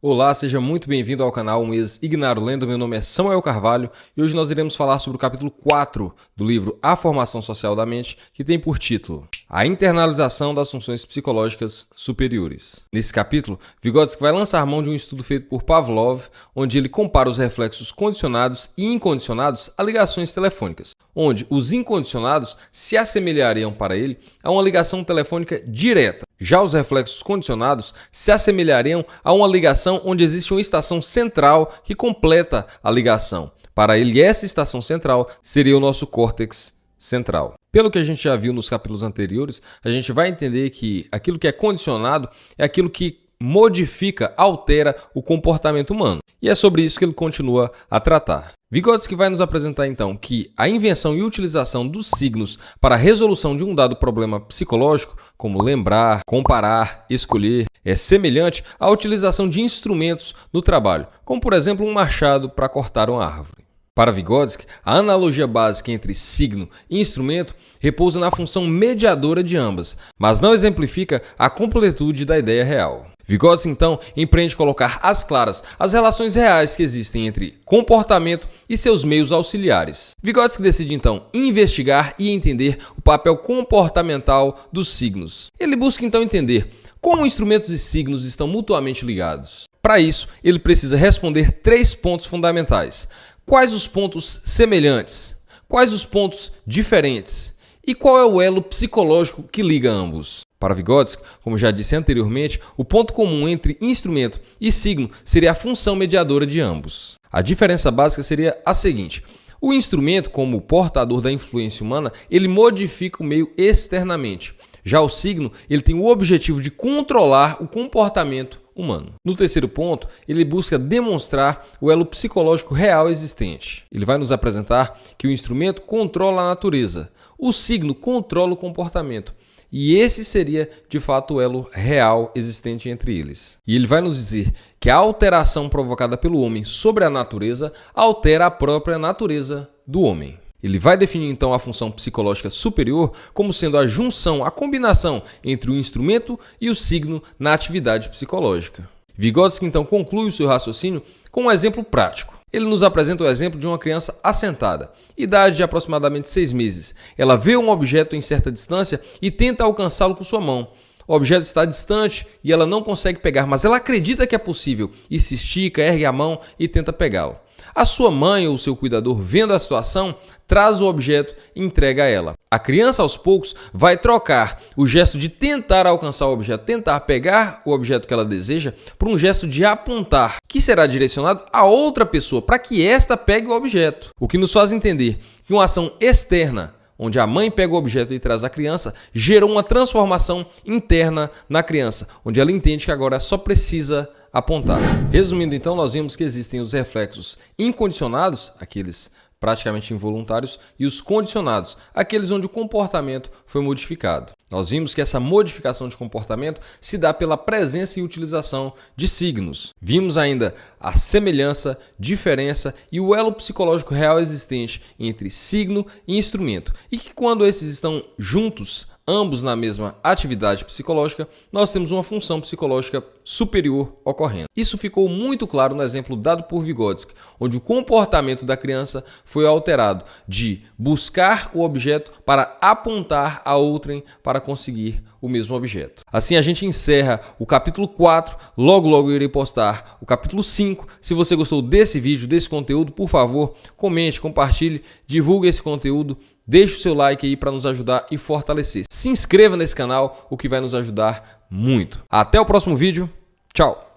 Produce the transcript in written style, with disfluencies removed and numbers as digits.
Olá, seja muito bem-vindo ao canal Um Ex-Ignaro Lendo. Meu nome é Samuel Carvalho e hoje nós iremos falar sobre o capítulo 4 do livro A Formação Social da Mente, que tem por título A Internalização das Funções Psicológicas Superiores. Nesse capítulo, Vygotsky vai lançar mão de um estudo feito por Pavlov, onde ele compara os reflexos condicionados e incondicionados a ligações telefônicas, onde os incondicionados se assemelhariam para ele a uma ligação telefônica direta. Já os reflexos condicionados se assemelhariam a uma ligação onde existe uma estação central que completa a ligação. Para ele, essa estação central seria o nosso córtex central. Pelo que a gente já viu nos capítulos anteriores, a gente vai entender que aquilo que é condicionado é aquilo que modifica, altera o comportamento humano. E é sobre isso que ele continua a tratar. Vygotsky vai nos apresentar então que a invenção e utilização dos signos para a resolução de um dado problema psicológico, como lembrar, comparar, escolher, é semelhante à utilização de instrumentos no trabalho, como por exemplo um machado para cortar uma árvore. Para Vygotsky, a analogia básica entre signo e instrumento repousa na função mediadora de ambas, mas não exemplifica a completude da ideia real. Vygotsky, então, empreende colocar às claras as relações reais que existem entre comportamento e seus meios auxiliares. Vygotsky decide, então, investigar e entender o papel comportamental dos signos. Ele busca, então, entender como instrumentos e signos estão mutuamente ligados. Para isso, ele precisa responder 3 pontos fundamentais. Quais os pontos semelhantes? Quais os pontos diferentes? E qual é o elo psicológico que liga ambos? Para Vygotsky, como já disse anteriormente, o ponto comum entre instrumento e signo seria a função mediadora de ambos. A diferença básica seria a seguinte: o instrumento, como portador da influência humana, ele modifica o meio externamente. Já o signo, ele tem o objetivo de controlar o comportamento humano. No terceiro ponto, ele busca demonstrar o elo psicológico real existente. Ele vai nos apresentar que o instrumento controla a natureza, o signo controla o comportamento. E esse seria, de fato, o elo real existente entre eles. E ele vai nos dizer que a alteração provocada pelo homem sobre a natureza altera a própria natureza do homem. Ele vai definir, então, a função psicológica superior como sendo a junção, a combinação entre o instrumento e o signo na atividade psicológica. Vygotsky, então, conclui o seu raciocínio com um exemplo prático. Ele nos apresenta o exemplo de uma criança assentada, idade de aproximadamente 6 meses. Ela vê um objeto em certa distância e tenta alcançá-lo com sua mão. O objeto está distante e ela não consegue pegar, mas ela acredita que é possível e se estica, ergue a mão e tenta pegá-lo. A sua mãe ou seu cuidador, vendo a situação, traz o objeto e entrega a ela. A criança, aos poucos, vai trocar o gesto de tentar alcançar o objeto, tentar pegar o objeto que ela deseja, por um gesto de apontar, que será direcionado a outra pessoa, para que esta pegue o objeto. O que nos faz entender que uma ação externa, onde a mãe pega o objeto e traz a criança, gerou uma transformação interna na criança, onde ela entende que agora só precisa apontar. Resumindo, então, nós vimos que existem os reflexos incondicionados, aqueles praticamente involuntários, e os condicionados, aqueles onde o comportamento foi modificado. Nós vimos que essa modificação de comportamento se dá pela presença e utilização de signos. Vimos ainda a semelhança, diferença e o elo psicológico real existente entre signo e instrumento, e que quando esses estão juntos, ambos na mesma atividade psicológica, nós temos uma função psicológica superior ocorrendo. Isso ficou muito claro no exemplo dado por Vygotsky, onde o comportamento da criança foi alterado de buscar o objeto para apontar a outrem para conseguir o mesmo objeto. Assim a gente encerra o capítulo 4, logo eu irei postar o capítulo 5. Se você gostou desse vídeo, desse conteúdo, por favor, comente, compartilhe, divulgue esse conteúdo. Deixe o seu like aí para nos ajudar e fortalecer. Se inscreva nesse canal, o que vai nos ajudar muito. Até o próximo vídeo. Tchau!